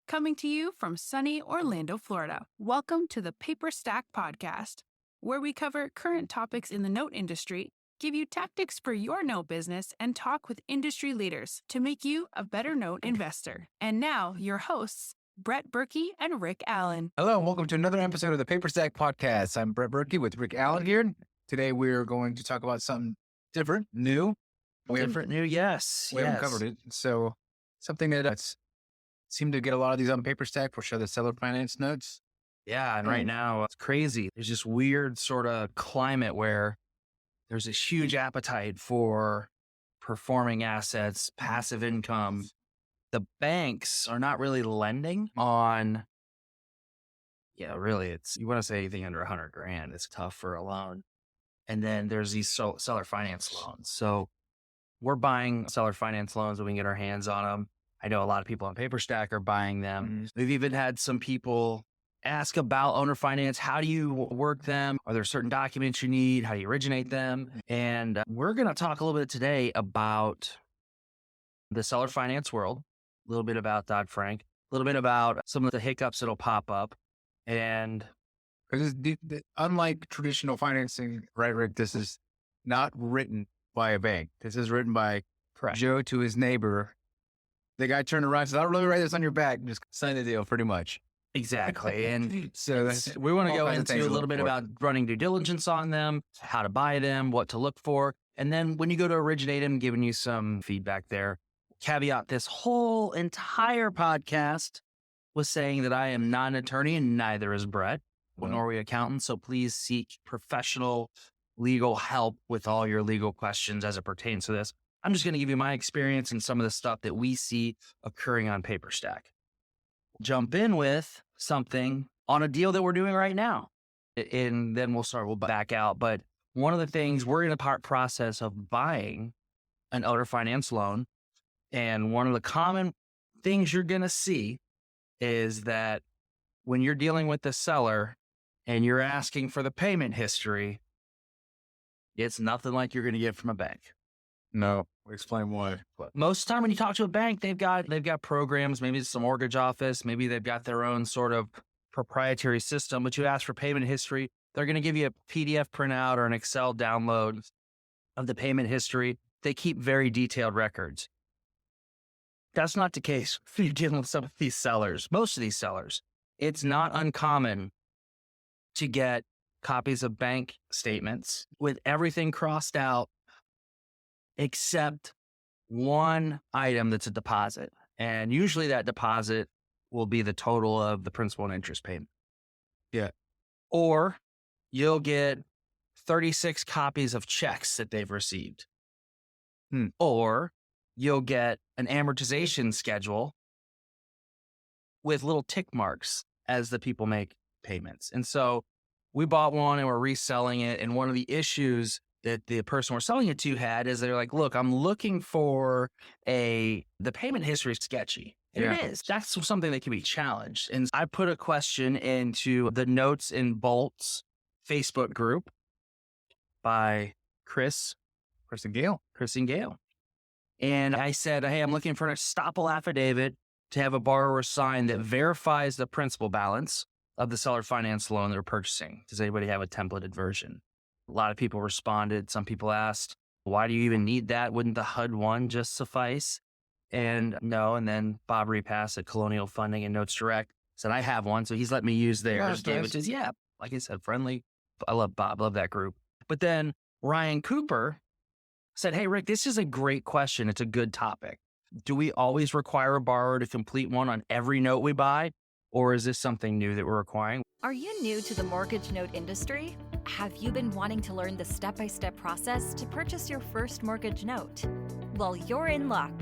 Coming to you from sunny Orlando, Florida. Welcome to the Paperstac Podcast, where we cover current topics in the note industry, give you tactics for your note business, and talk with industry leaders to make you a better note investor. And now, your hosts, Brett Berkey and Rick Allen. Hello, and welcome to another episode of the Paperstac Podcast. I'm Brett Berkey with Rick Allen here. Today, we're going to talk about something different, new. Yes. We haven't covered it. So, something that's seem to get a lot of these on Paperstac. We'll show the seller finance notes. Yeah, and right now it's crazy. There's this weird sort of climate where there's this huge appetite for performing assets, passive income. The banks are not really lending on, really, you want to say anything under $100,000, it's tough for a loan. And then there's these seller finance loans. So we're buying seller finance loans when we can get our hands on them. I know a lot of people on Paperstac are buying them. Mm-hmm. We've even had some people ask about owner finance. How do you work them? Are there certain documents you need? How do you originate them? And we're going to talk a little bit today about the seller finance world, a little bit about Dodd-Frank, a little bit about some of the hiccups that'll pop up. And Because unlike traditional financing, right, Rick, this is not written by a bank. This is written by Joe to his neighbor. The guy turned around and said, "I'll really write this on your back. Just sign the deal," pretty much. Exactly. And so we want to go kinds of things into a to little look bit for. about running due diligence on them, how to buy them, what to look for. And then when you go to originate them, giving you some feedback there. Caveat, this whole entire podcast was saying that I am not an attorney and neither is Brett, nor are we accountants. So please seek professional legal help with all your legal questions as it pertains to this. I'm just going to give you my experience and some of the stuff that we see occurring on Paperstac. Jump in with something on a deal that we're doing right now. And then we'll back out. But one of the things, we're in a process of buying an owner finance loan. And one of the common things you're going to see is that when you're dealing with the seller and you're asking for the payment history, it's nothing like you're going to get from a bank. No, explain why. Most of the time when you talk to a bank, they've got programs, maybe it's a mortgage office, maybe they've got their own sort of proprietary system, but you ask for payment history, they're going to give you a PDF printout or an Excel download of the payment history. They keep very detailed records. That's not the case when you're dealing with some of these sellers. Most of these sellers, it's not uncommon to get copies of bank statements with everything crossed out except one item that's a deposit. And usually that deposit will be the total of the principal and interest payment. Yeah. Or you'll get 36 copies of checks that they've received. Or you'll get an amortization schedule with little tick marks as the people make payments. And so we bought one and we're reselling it. And one of the issues that the person we're selling it to had is they're like, look, I'm looking for the payment history is sketchy. And it is. That's something that can be challenged. And I put a question into the Notes and Bolts Facebook group by Chris and Gail. And I said, hey, I'm looking for an estoppel affidavit to have a borrower sign that verifies the principal balance of the seller finance loan they're purchasing. Does anybody have a templated version? A lot of people responded. Some people asked, why do you even need that? Wouldn't the HUD one just suffice? And no. And then Bob Repass at Colonial Funding and Notes Direct said, I have one. So he's let me use theirs, which is, like I said, friendly. I love Bob, love that group. But then Ryan Cooper said, hey, Rick, this is a great question. It's a good topic. Do we always require a borrower to complete one on every note we buy? Or is this something new that we're requiring? Are you new to the mortgage note industry? Have you been wanting to learn the step-by-step process to purchase your first mortgage note? Well, you're in luck.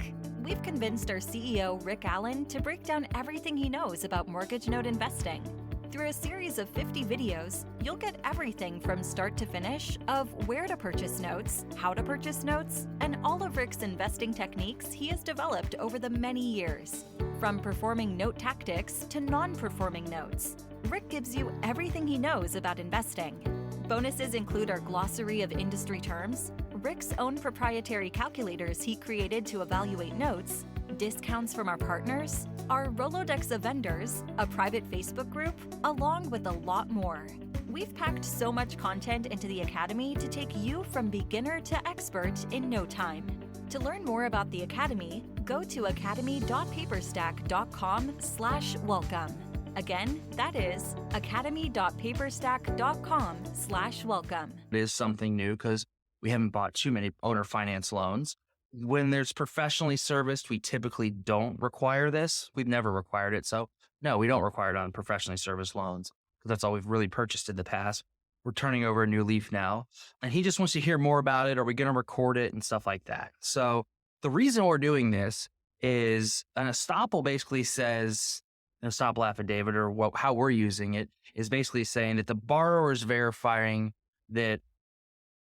We've convinced our CEO, Rick Allen, to break down everything he knows about mortgage note investing. Through a series of 50 videos, you'll get everything from start to finish of where to purchase notes, how to purchase notes, and all of Rick's investing techniques he has developed over the many years. From performing note tactics to non-performing notes, Rick gives you everything he knows about investing. Bonuses include our glossary of industry terms, Rick's own proprietary calculators he created to evaluate notes, discounts from our partners, our Rolodex of vendors, a private Facebook group, along with a lot more. We've packed so much content into the Academy to take you from beginner to expert in no time. To learn more about the Academy, go to academy.paperstac.com/welcome. Again, that is academy.paperstac.com/welcome. It is something new because we haven't bought too many owner finance loans. When there's professionally serviced, we typically don't require this. We've never required it. So no, we don't require it on professionally serviced loans because that's all we've really purchased in the past. We're turning over a new leaf now. And he just wants to hear more about it. Are we going to record it and stuff like that? So the reason we're doing this is an estoppel basically says, an estoppel affidavit or how we're using it is basically saying that the borrower is verifying that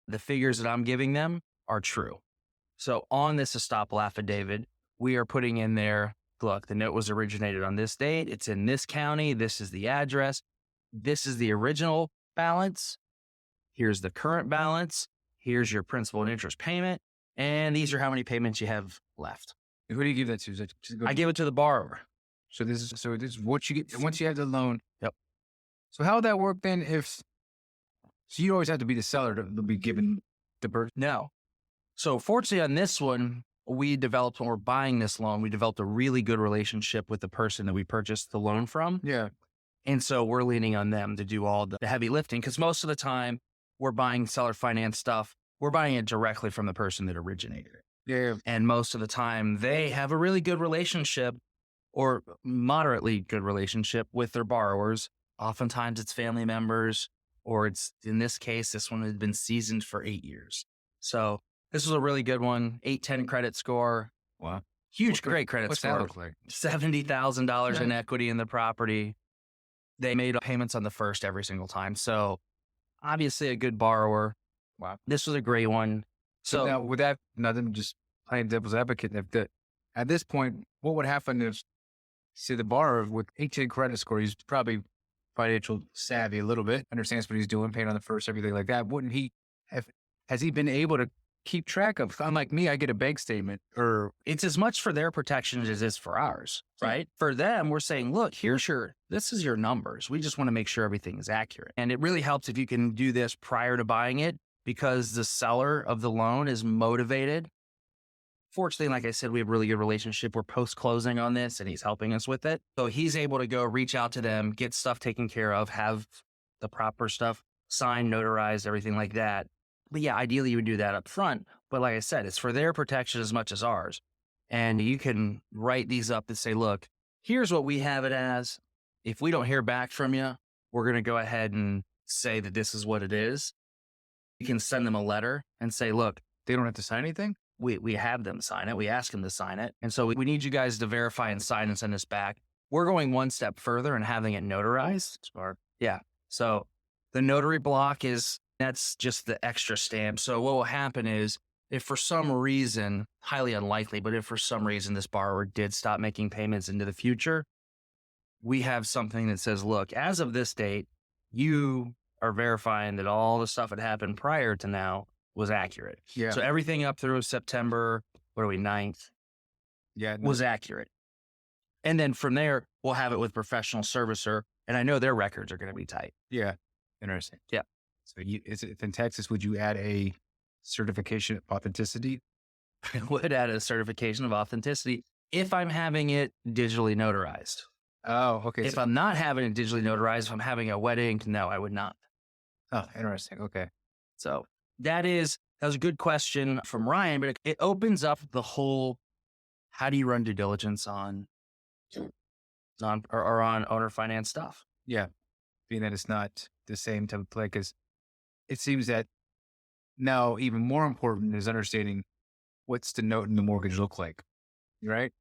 the figures that I'm giving them are true. So on this estoppel affidavit, we are putting in there, look, the note was originated on this date. It's in this county. This is the address. This is the original balance. Here's the current balance. Here's your principal and interest payment. And these are how many payments you have left. And who do you give that to? I give it to the borrower. So this is what you get once you have the loan. Yep. So how would that work then so you always have to be the seller to be given the birth? No. So fortunately on this one, when we're buying this loan, we developed a really good relationship with the person that we purchased the loan from. Yeah. And so we're leaning on them to do all the heavy lifting because most of the time we're buying seller finance stuff. We're buying it directly from the person that originated it. Yeah. And most of the time they have a really good relationship or moderately good relationship with their borrowers. Oftentimes it's family members, or it's, in this case, this one had been seasoned for 8 years. So this was a really good one, 810 credit score. Wow. Great credit what's score. That look like? $70,000 in equity in the property. They made payments on the first every single time. So obviously a good borrower. Wow. This was a great one. So now with that, nothing, just playing devil's advocate, at this point, what would happen is, see, the borrower with 810 credit score, he's probably financial savvy a little bit, understands what he's doing, paying on the first, everything like that. Wouldn't he has he been able to keep track of? Unlike me, I get a bank statement, or it's as much for their protection as it is for ours, right? For them, we're saying, look, this is your numbers. We just want to make sure everything is accurate. And it really helps if you can do this prior to buying it because the seller of the loan is motivated. Fortunately, like I said, we have a really good relationship. We're post-closing on this and he's helping us with it. So he's able to go reach out to them, get stuff taken care of, have the proper stuff signed, notarized, everything like that. But yeah, ideally you would do that up front. But like I said, it's for their protection as much as ours. And you can write these up and say, look, here's what we have it as. If we don't hear back from you, we're going to go ahead and say that this is what it is. You can send them a letter and say, look, they don't have to sign anything? We have them sign it. We ask them to sign it. And so we need you guys to verify and sign and send us back. We're going one step further and having it notarized. Yeah. So the notary block that's just the extra stamp. So what will happen is if for some reason, highly unlikely, but if for some reason this borrower did stop making payments into the future, we have something that says, look, as of this date, you are verifying that all the stuff that happened prior to now was accurate. Yeah. So everything up through September, 9th, was accurate. And then from there, we'll have it with professional servicer. And I know their records are going to be tight. Yeah. Interesting. Yeah. So if in Texas, would you add a certification of authenticity? I would add a certification of authenticity if I'm having it digitally notarized. Oh, okay. If I'm not having it digitally notarized, if I'm having a wet ink, no, I would not. Oh, interesting. Okay. So that was a good question from Ryan, but it opens up the whole, how do you run due diligence on owner finance stuff? Yeah. Being that it's not the same type of play, because it seems that now even more important is understanding what's the note in the mortgage look like, right?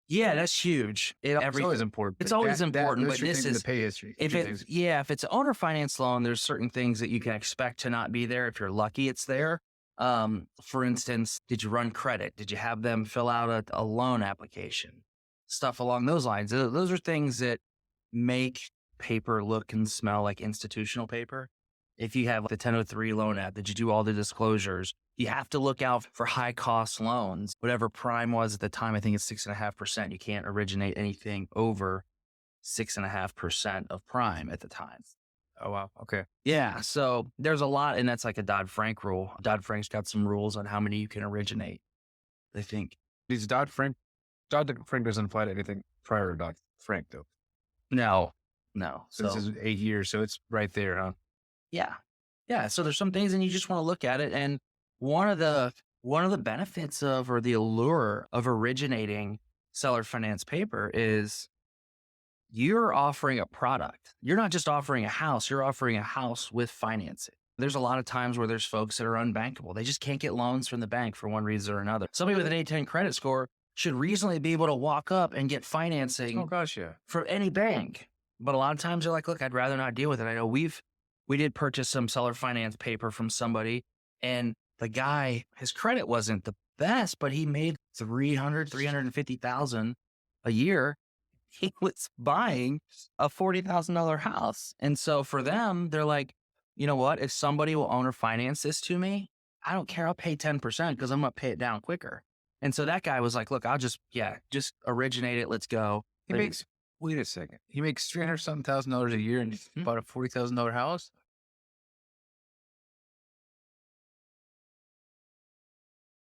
Yeah, that's huge. It's always important. It's always important, but this is the pay history. If it's an owner finance loan, there's certain things that you can expect to not be there. If you're lucky, it's there. For instance, did you run credit? Did you have them fill out a loan application? Stuff along those lines. Those are things that make paper look and smell like institutional paper. If you have the 1003 loan app, did you do all the disclosures? You have to look out for high cost loans. Whatever prime was at the time, I think it's 6.5%. You can't originate anything over 6.5% of prime at the time. Oh, wow. Okay. Yeah. So there's a lot, and that's like a Dodd-Frank rule. Dodd-Frank's got some rules on how many you can originate, I think. These Dodd-Frank doesn't apply to anything prior to Dodd-Frank, though. No. So this is 8 years, so it's right there, huh? Yeah. Yeah. So there's some things, and you just want to look at it. And one of the benefits of, or the allure of originating seller finance paper is you're offering a product. You're not just offering a house, you're offering a house with financing. There's a lot of times where there's folks that are unbankable. They just can't get loans from the bank for one reason or another. Somebody with an 810 credit score should reasonably be able to walk up and get financing Oh, gosh, yeah. from any bank. But a lot of times they're like, look, I'd rather not deal with it. I know we did purchase some seller finance paper from somebody, and the guy, his credit wasn't the best, but he made $350,000 a year. He was buying a $40,000 house. And so for them, they're like, you know what? If somebody will owner finance this to me, I don't care. I'll pay 10% because I'm going to pay it down quicker. And so that guy was like, look, I'll just originate it. Let's go. Wait a second. He makes $300,000 a year and he bought a $40,000 house?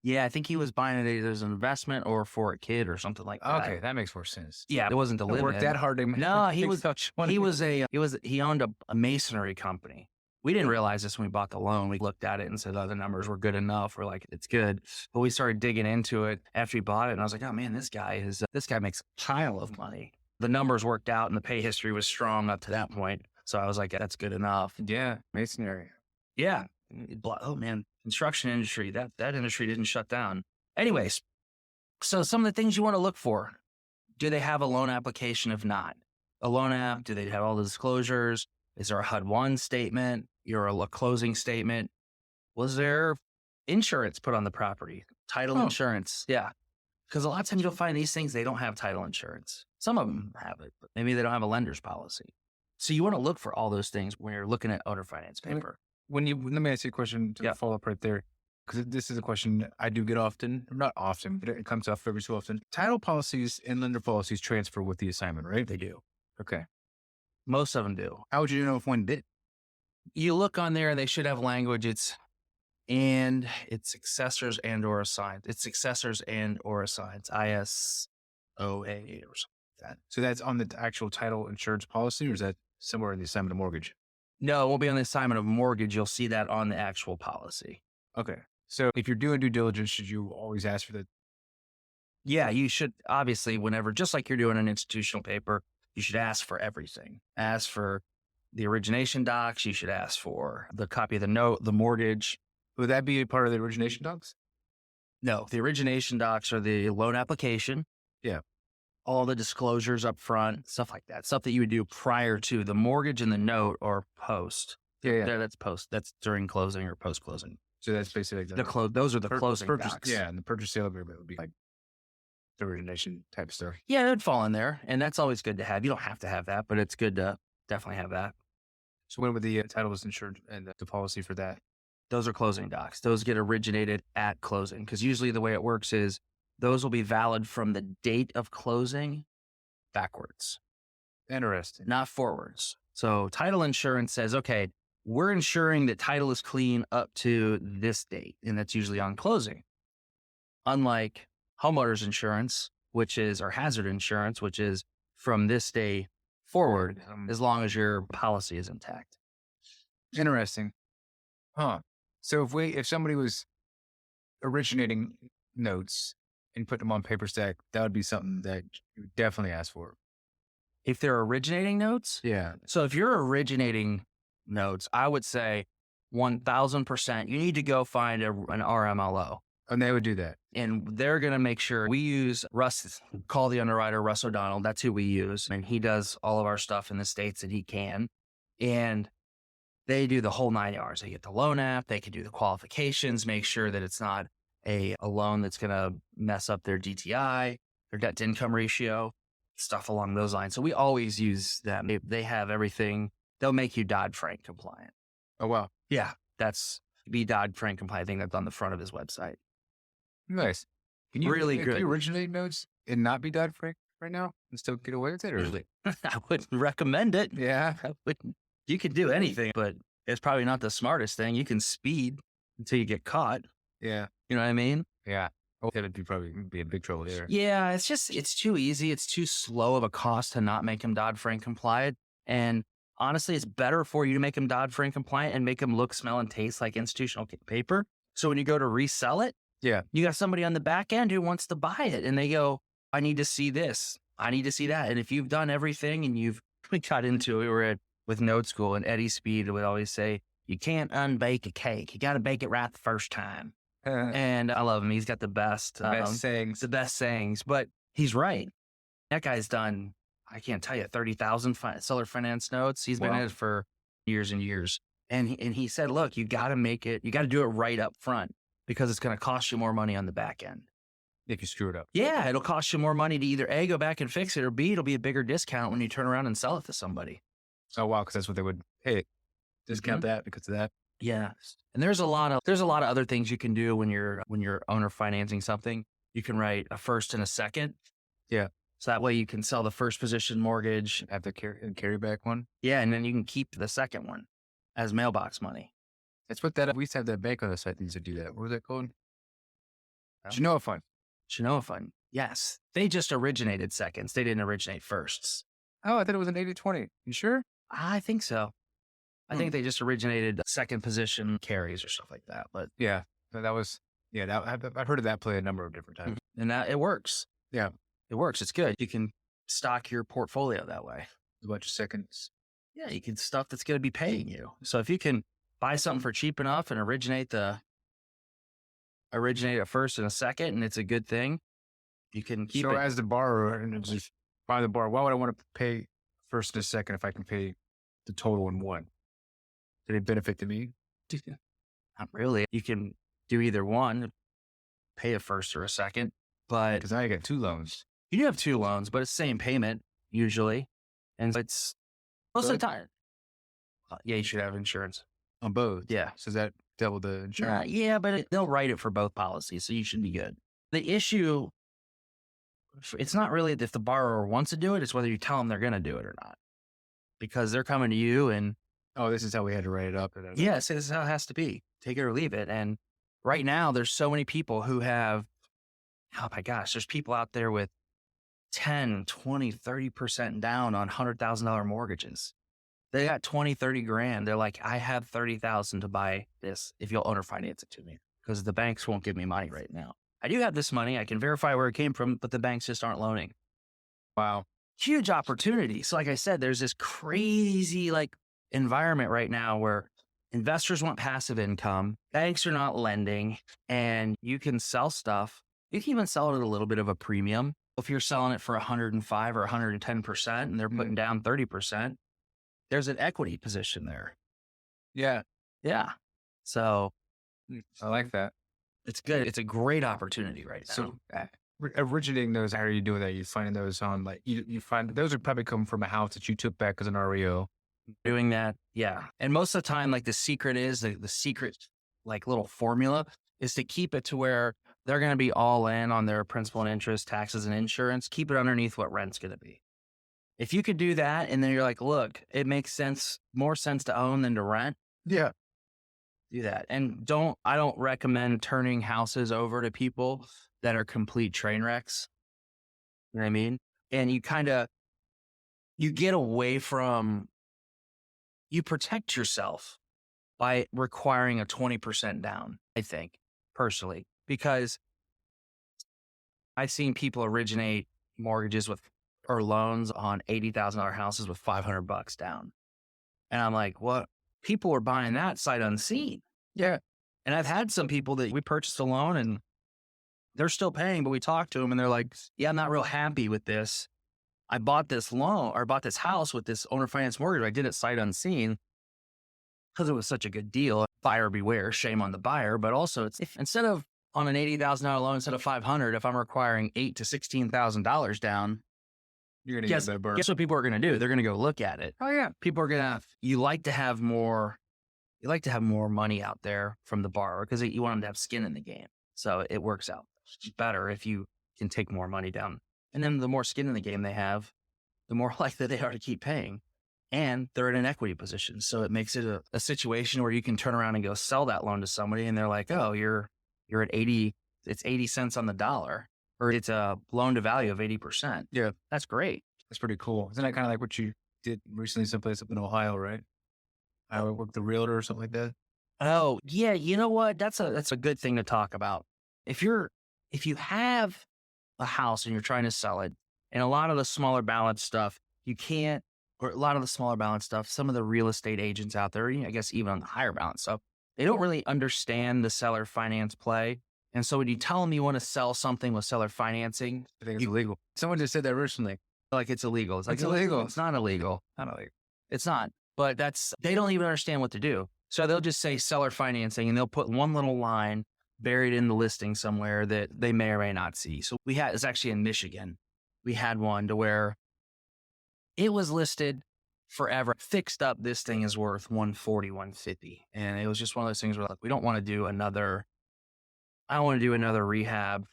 Yeah, I think he was buying it either as an investment or for a kid or something like that. Okay, that makes more sense. Yeah, it wasn't to live work in. that hard to make. No, he owned a masonry company. We didn't realize this when we bought the loan. We looked at it and said, oh, the numbers were good enough. We're like, it's good. But we started digging into it after we bought it. And I was like, oh man, this guy makes a pile of money. The numbers worked out and the pay history was strong up to that point. So I was like, that's good enough. Yeah, masonry. Yeah. Oh man, construction industry, that industry didn't shut down. Anyways, so some of the things you want to look for. Do they have a loan application? If not, a loan app, do they have all the disclosures? Is there a HUD-1 statement? A closing statement? Was there insurance put on the property? Title insurance? Yeah. Because a lot of times you'll find these things, they don't have title insurance. Some of them have it, but maybe they don't have a lender's policy. So you want to look for all those things when you're looking at owner finance paper. Let me ask you a question to follow up right there, because this is a question I do get often. Not often, but it comes up every so often. Title policies and lender policies transfer with the assignment, right? They do. Okay. Most of them do. How would you know if one did? You look on there, they should have language. It's successors and or assigns. It's successors and or assigns. ISOA or something like that. So that's on the actual title insurance policy, or is that somewhere in the assignment of mortgage? No, it won't be on the assignment of mortgage. You'll see that on the actual policy. Okay. So if you're doing due diligence, should you always ask for the? Yeah, you should obviously whenever, just like you're doing an institutional paper, you should ask for everything. Ask for the origination docs. You should ask for the copy of the note, the mortgage. Would that be a part of the origination docs? No, the origination docs are the loan application. Yeah. All the disclosures up front, stuff like that. Stuff that you would do prior to the mortgage and the note or post. Yeah. That's post. That's during closing or post closing. So that's basically those are the closing purchase docs. Yeah, and the purchase sale agreement would be like the origination type of stuff. Yeah, it would fall in there, and that's always good to have. You don't have to have that, but it's good to definitely have that. So when would the title was insured and the policy for that? Those are closing docs. Those get originated at closing, because usually the way it works is those will be valid from the date of closing backwards. Interesting. Not forwards. So title insurance says, okay, we're ensuring that title is clean up to this date, and that's usually on closing. Unlike homeowners insurance, or hazard insurance, which is from this day forward, as long as your policy is intact. Interesting. Huh. So if somebody was originating notes and put them on Paperstac, that would be something that you would definitely ask for. If they're originating notes? Yeah. So if you're originating notes, I would say 1,000%, you need to go find an RMLO. And they would do that. And they're going to make sure we use call the underwriter, Russ O'Donnell. That's who we use. And he does all of our stuff in the states that he can. And they do the whole 9 yards. They get the loan app. They can do the qualifications, make sure that it's not a loan that's going to mess up their DTI, their debt to income ratio, stuff along those lines. So we always use them. They have everything. They'll make you Dodd-Frank compliant. Oh, wow. Yeah. be Dodd-Frank compliant. I think that's on the front of his website. Nice. Can you Really can good. you originate notes and not be Dodd-Frank right now and still get away with it? Or is it? I wouldn't recommend it. Yeah. You can do anything, but it's probably not the smartest thing. You can speed until you get caught. Yeah. You know what I mean? Yeah. Oh, that'd probably be in big trouble there. Yeah, it's too easy. It's too slow of a cost to not make him Dodd-Frank compliant. And honestly, it's better for you to make him Dodd-Frank compliant and make him look, smell, and taste like institutional paper. So when you go to resell it, Yeah. you got somebody on the back end who wants to buy it and they go, I need to see this. I need to see that. And if you've done everything and we got into it, we were with Note School and Eddie Speed would always say, you can't unbake a cake. You got to bake it right the first time. And I love him. He's got the best sayings. the best sayings, but he's right. That guy's done, I can't tell you, 30,000 seller finance notes. He's been Wow. in it for years and years. And he said, look, you got to do it right up front because it's going to cost you more money on the back end. If you screw it up. Yeah, it'll cost you more money to either A, go back and fix it, or B, it'll be a bigger discount when you turn around and sell it to somebody. Oh, wow. Because that's what they would, hey, discount that because of that. Yeah. And there's a lot of other things you can do when you're owner financing something. You can write a first and a second. Yeah. So that way you can sell the first position mortgage. Have the carry back one. Yeah. And then you can keep the second one as mailbox money. That's what we used to have that bank on the site that used to do that. What was that called? Genoa Fund. Genoa Fund. Yes. They just originated seconds. They didn't originate firsts. Oh, I thought it was an 80-20. You sure? I think so. I think they just originated second position carries or stuff like that. But Yeah. That was, I've heard of that play a number of different times. and that it works. Yeah. It works. It's good. You can stock your portfolio that way. A bunch of seconds. Yeah, you can stuff that's going to be paying you. So if you can buy something for cheap enough and originate a first and a second, and it's a good thing, you can keep So it. as the borrower, and it's just by the borrower, why would I want to pay first and a second if I can pay the total in one? Did it benefit to me? Not really. You can do either one, pay a first or a second, but Because now you got two loans. you do have two loans, but it's the same payment usually. And it's most of the time. Yeah, you should have insurance. On both. Yeah. So is that double the insurance? Yeah, but they'll write it for both policies, so you should be good. The issue, it's not really if the borrower wants to do it, it's whether you tell them they're going to do it or not. Because they're coming to you and, Oh, this is how we had to write it up. yes, this is how it has to be. Take it or leave it. And right now, there's so many people who have, oh my gosh, there's people out there with 10, 20, 30% down on $100,000 mortgages. They got 20, 30 grand. They're like, I have 30,000 to buy this if you'll owner finance it to me because the banks won't give me money right now. I do have this money. I can verify where it came from, but the banks just aren't loaning. Wow. Huge opportunity. So like I said, there's this crazy environment right now where investors want passive income. Banks are not lending and you can sell stuff. You can even sell it at a little bit of a premium. If you're selling it for 105 or 110% and they're putting down 30%, there's an equity position there. Yeah. Yeah. So I like that. it's good. It's a great opportunity right now. So originating those, how are you doing that? You finding those on you find those would probably come from a house that you took back as an REO. Doing that. Yeah. And most of the time, the secret is the secret, little formula is to keep it to where they're going to be all in on their principal and interest, taxes and insurance. Keep it underneath what rent's going to be. If you could do that and then you're like, look, it makes more sense to own than to rent. Yeah. Do that. And I don't recommend turning houses over to people that are complete train wrecks. You know what I mean? And you get away from, you protect yourself by requiring a 20% down, I think, personally, because I've seen people originate mortgages or loans on $80,000 houses with $500 down. And I'm like, what? People are buying that sight unseen. Yeah. And I've had some people that we purchased a loan and they're still paying, but we talked to them and they're like, yeah, I'm not real happy with this. I bought this loan or bought this house with this owner finance mortgage. I did it sight unseen because it was such a good deal. Buyer beware, shame on the buyer. But also it's instead of on an $80,000 loan, instead of $500, if I'm requiring $8,000 to $16,000 down, You're going to get that burn. guess what people are going to do? They're going to go look at it. Oh, yeah. You like to have more you like to have more money out there from the borrower because you want them to have skin in the game. So it works out better if you can take more money down. And then the more skin in the game they have, the more likely they are to keep paying. And they're in an equity position. So it makes it a situation where you can turn around and go sell that loan to somebody and they're like, oh, you're at 80, it's 80 cents on the dollar, or it's a loan to value of 80%. Yeah. That's great. That's pretty cool. Isn't that kind of like what you did recently someplace up in Ohio, right? I worked the realtor or something like that. Oh, yeah. You know what? That's a good thing to talk about. If you have a house and you're trying to sell it, and a lot of the smaller balance stuff, some of the real estate agents out there, I guess even on the higher balance stuff, they don't really understand the seller finance play. And so when you tell them you want to sell something with seller financing, I think it's illegal. Someone just said that recently. like it's illegal. It's like, It's illegal. It's not illegal. Not illegal. It's not. But they don't even understand what to do. So they'll just say seller financing and they'll put one little line buried in the listing somewhere that they may or may not see. So it's actually in Michigan. We had one to where it was listed forever, fixed up. This thing is worth $140, $150. And it was just one of those things where like, we don't want to do another rehab.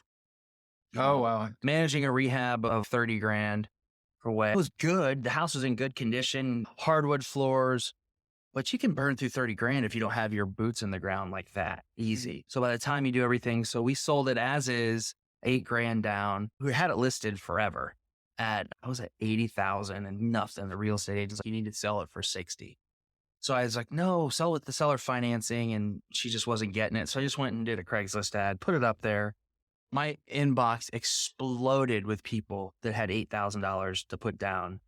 Oh, wow. Managing a rehab of $30,000 for what it was good. The house was in good condition, hardwood floors, but you can burn through $30,000 if you don't have your boots in the ground like that. Easy. So by the time you do everything, so we sold it as is, $8,000 down. We had it listed forever at 80,000 and nothing. The real estate agent's like, you need to sell it for 60. So I was like, no, sell with the seller financing. And she just wasn't getting it. So I just went and did a Craigslist ad, put it up there. My inbox exploded with people that had $8,000 to put down.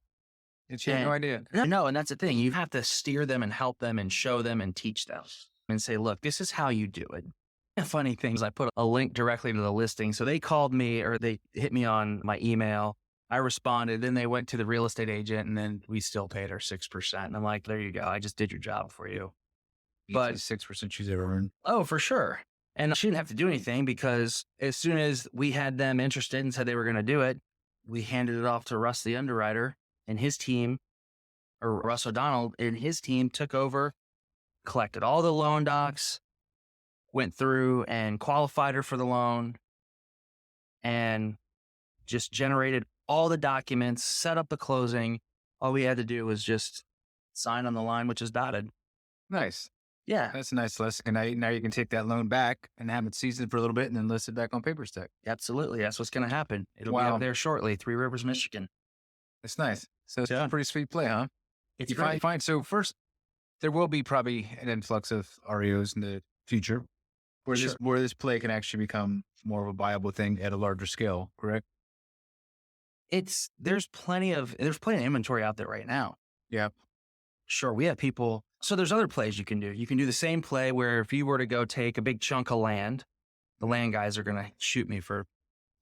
And she had no idea. No, and that's the thing. You have to steer them and help them and show them and teach them and say, look, this is how you do it. The funny thing is I put a link directly to the listing. So they called me or they hit me on my email. I responded, then they went to the real estate agent and then we still paid her 6%. And I'm like, there you go. I just did your job for you. But 6% she's ever earned. Oh, for sure. And she didn't have to do anything because as soon as we had them interested and said they were going to do it, we handed it off to Russ, the underwriter, and his team, or Russ O'Donnell and his team took over, collected all the loan docs, went through and qualified her for the loan, and just generated all the documents, set up the closing. All we had to do was just sign on the line, which is dotted. Nice. Yeah. That's a nice lesson. And now you can take that loan back and have it seasoned for a little bit and then list it back on Paperstac. Absolutely. That's what's going to happen. It'll be up there shortly. 3 Rivers, Michigan. That's nice. So it's a pretty sweet play, huh? It's great. Fine. So first, there will be probably an influx of REOs in the future where this play can actually become more of a viable thing at a larger scale, correct? There's plenty of inventory out there right now. Yeah. Sure. We have people. So there's other plays you can do. You can do the same play where if you were to go take a big chunk of land, the land guys are going to shoot me for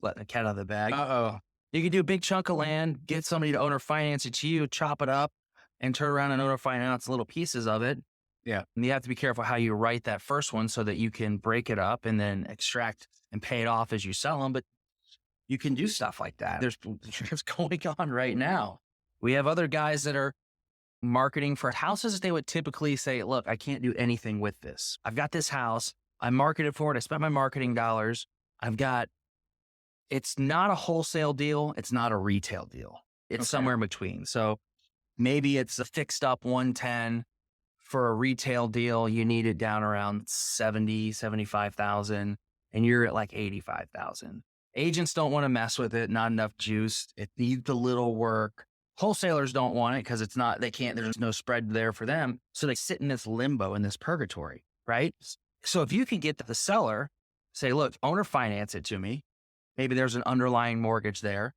letting the cat out of the bag. Uh-oh. You can do a big chunk of land, get somebody to owner finance it to you, chop it up and turn around and owner finance little pieces of it. Yeah. And you have to be careful how you write that first one so that you can break it up and then extract and pay it off as you sell them. But you can do stuff like that. There's going on right now. We have other guys that are marketing for houses. They would typically say, look, I can't do anything with this. I've got this house. I marketed for it. I spent my marketing dollars. It's not a wholesale deal. It's not a retail deal. It's somewhere in between. So maybe it's a fixed up 110 for a retail deal. You need it down around 70, 75,000 and you're at like 85,000. Agents don't want to mess with it. Not enough juice. It needs a little work. Wholesalers don't want it because there's no spread there for them. So they sit in this limbo, in this purgatory, right? So if you can get the seller, say, look, owner finance it to me. Maybe there's an underlying mortgage there.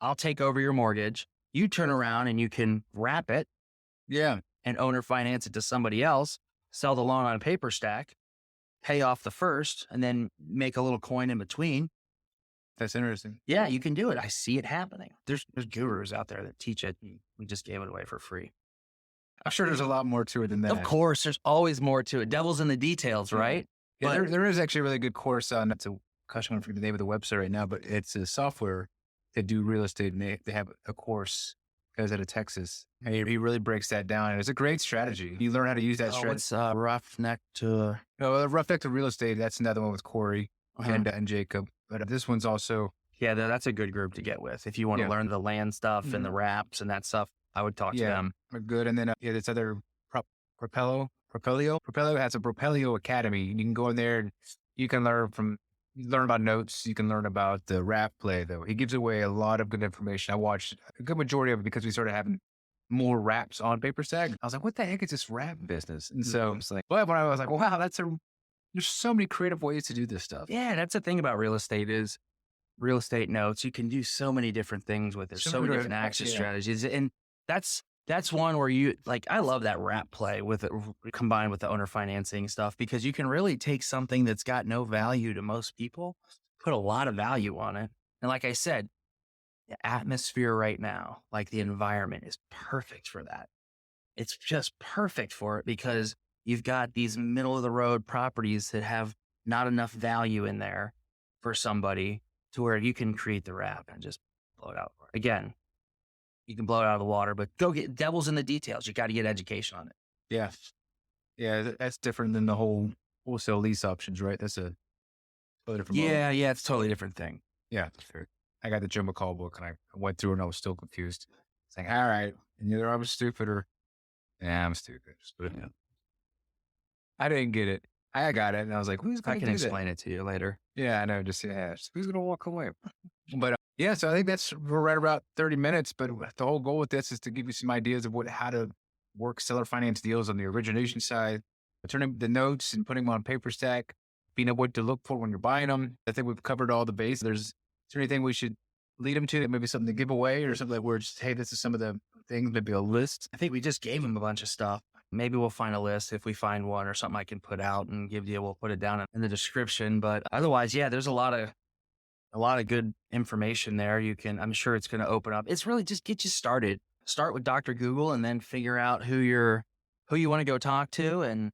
I'll take over your mortgage. You turn around and you can wrap it. Yeah. And owner finance it to somebody else, sell the loan on a Paperstac, pay off the first, and then make a little coin in between. That's interesting. Yeah, you can do it. I see it happening. There's gurus out there that teach it. We just gave it away for free. I'm sure there's a lot more to it than that. Of course, there's always more to it. Devil's in the details, right? Yeah, there is actually a really good course on, gosh, I don't forget the name of the website right now, but it's a software that do real estate and they have a course goes out of Texas. And he really breaks that down. And it's a great strategy. You learn how to use that strategy. What's roughneck to... No, roughneck to real estate. That's another one with Corey and Jacob. But this one's also... Yeah, that's a good group to get with. If you want to learn the land stuff and the wraps and that stuff, I would talk to them. Good. And then this other Propelio has a Propelio Academy. You can go in there and you can learn about notes. You can learn about the wrap play, though. He gives away a lot of good information. I watched a good majority of it because we started having more wraps on Paperstac. I was like, what the heck is this wrap business? And so it's like, well, when I was like, wow, there's so many creative ways to do this stuff. Yeah, that's the thing about real estate is real estate notes. You can do so many different things with it. So many different action strategies. And that's one where you like, I love that wrap play with it combined with the owner financing stuff, because you can really take something that's got no value to most people, put a lot of value on it. And like I said, the atmosphere right now, like the environment is perfect for that. It's just perfect for it because you've got these middle of the road properties that have not enough value in there for somebody to where you can create the wrap and just blow it out. Again, you can blow it out of the water, but go get devil's in the details. You got to get education on it. Yeah. Yeah. That's different than the whole wholesale lease options, right? That's a totally different model. Yeah. It's a totally different thing. Yeah. Sure. I got the Joe McCall book and I went through it and I was still confused. It's like, all right. And either I was stupid or, I'm stupid. Yeah. I didn't get it. I got it. And I was like, who's going to explain it to you later. Yeah, I know. Just, who's going to walk away? But so I think we're right about 30 minutes. But the whole goal with this is to give you some ideas of how to work seller finance deals on the origination side, turning the notes and putting them on Paperstac, being able to look for when you're buying them. I think we've covered all the base. Is there anything we should lead them to? Maybe something to give away or something like where just, hey, this is some of the things, maybe a list. I think we just gave them a bunch of stuff. Maybe we'll find a list if we find one or something I can put out and give you. We'll put it down in the description. But otherwise, there's a lot of good information there. I'm sure it's going to open up. It's really just get you started. Start with Dr. Google and then figure out who you want to go talk to and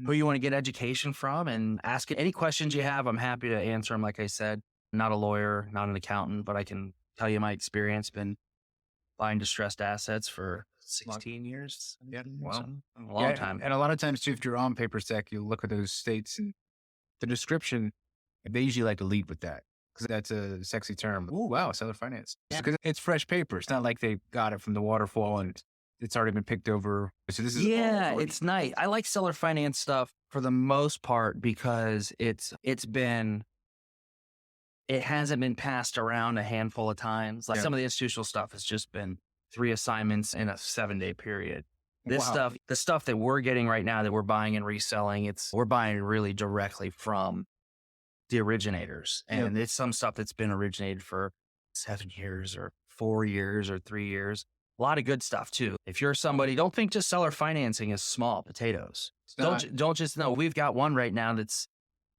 who you want to get education from, and ask any questions you have. I'm happy to answer them. Like I said, not a lawyer, not an accountant, but I can tell you my experience. Been buying distressed assets for 16 years. Yeah. Well, a long time. And a lot of times too, if you're on Paperstac, you look at those states and the description, they usually like to lead with that because that's a sexy term. Oh, wow. Seller finance. Because it's fresh paper. It's not like they got it from the waterfall and it's already been picked over. So this is. Yeah, it's nice. I like seller finance stuff for the most part because it hasn't been passed around a handful of times. Like some of the institutional stuff has just been 3 assignments in a 7-day period. This stuff, the stuff that we're getting right now that we're buying and reselling, we're buying really directly from the originators. And it's some stuff that's been originated for 7 years or 4 years or 3 years. A lot of good stuff too. If you're somebody, don't think just seller financing is small potatoes. Don't just know. We've got one right now that's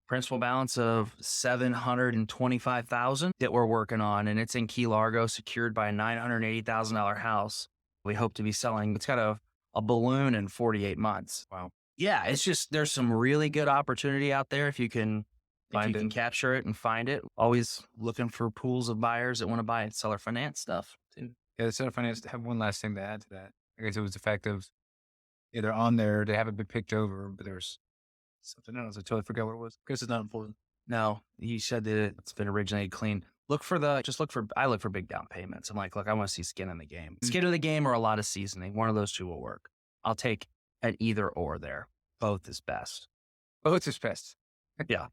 principal balance of $725,000 that we're working on, and it's in Key Largo, secured by a $980,000 house. We hope to be selling. It's got a balloon in 48 months. Wow. Yeah, it's just there's some really good opportunity out there if you can capture it and find it. Always looking for pools of buyers that want to buy seller finance stuff too. Yeah, the seller finance. I have one last thing to add to that. I guess it was the fact of they're on there, they haven't been picked over, but there's something else. I totally forgot what it was. I guess it's not important. No, you said that it's been originated clean. I look for big down payments. I'm like, look, I want to see skin in the game. Skin in the game or a lot of seasoning. One of those two will work. I'll take an either or there. Both is best. Both is best. Yeah.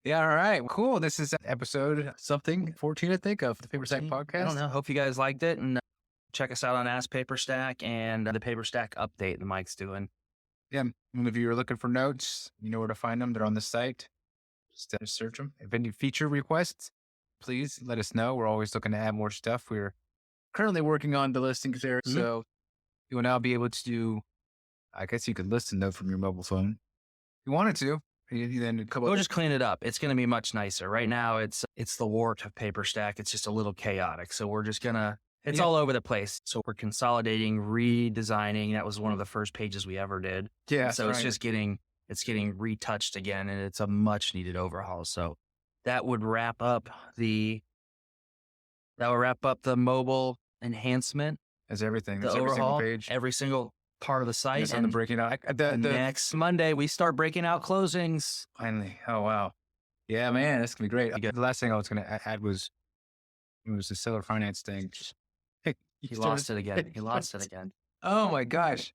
Yeah. All right. Cool. This is episode 14, I think, of the Paperstac Podcast. I don't know. Hope you guys liked it, and check us out on Ask Paperstac and the Paperstac update that Mike's doing. Yeah. And if you're looking for notes, you know where to find them. They're on the site. Just search them. If any feature requests, please let us know. We're always looking to add more stuff. We're currently working on the listings there. Mm-hmm. So you will now be able to do, I guess you could list a note from your mobile phone. If you wanted to. We'll just clean it up. It's going to be much nicer. Right now, it's the wart of Paperstac. It's just a little chaotic. So we're just going to, it's all over the place. So we're consolidating, redesigning. That was one of the first pages we ever did. Yeah. So it's just getting retouched again, and it's a much needed overhaul. So that would wrap up the mobile enhancement as everything. The That's every single overhaul, page. every single part of the site. It's on the And breaking out. next Monday, we start breaking out closings. Finally. Oh, wow. Yeah, man, that's going to be great. The last thing I was going to add was the seller finance thing. He lost it again. He lost it again. Oh, my gosh.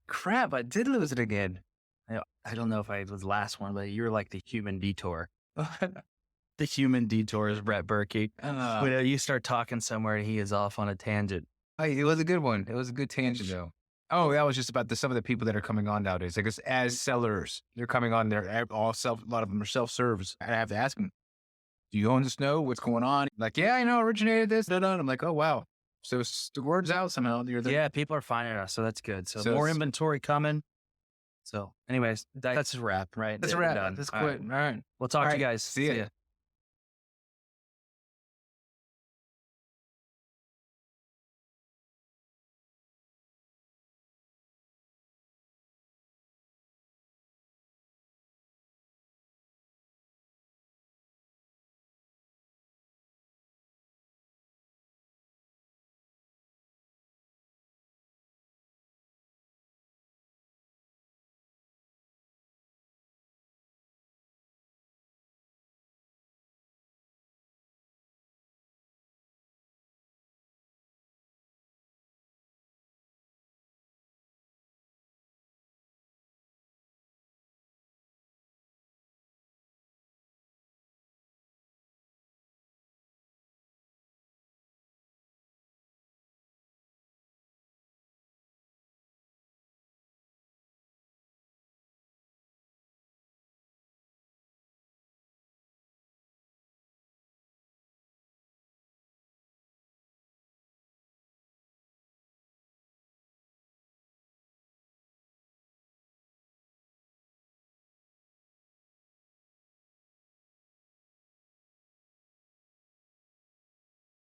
Crap, I did lose it again. I don't know if I was the last one, but you're like the human detour. The human detour is Brett Berkey. When you start talking somewhere, he is off on a tangent. It was a good one. It was a good tangent, though. Oh, that was just about some of the people that are coming on nowadays. Like as sellers, they're coming on. They're all a lot of them are self-serves. I have to ask them, do you own this note? What's going on? Like, yeah, I know, originated this. I'm like, oh, wow. So the word's out somehow. Yeah, people are finding us, so that's good. So more inventory coming. So anyways, that's a wrap, right? That's a wrap. That's quick. All right. We'll talk to you guys. See ya.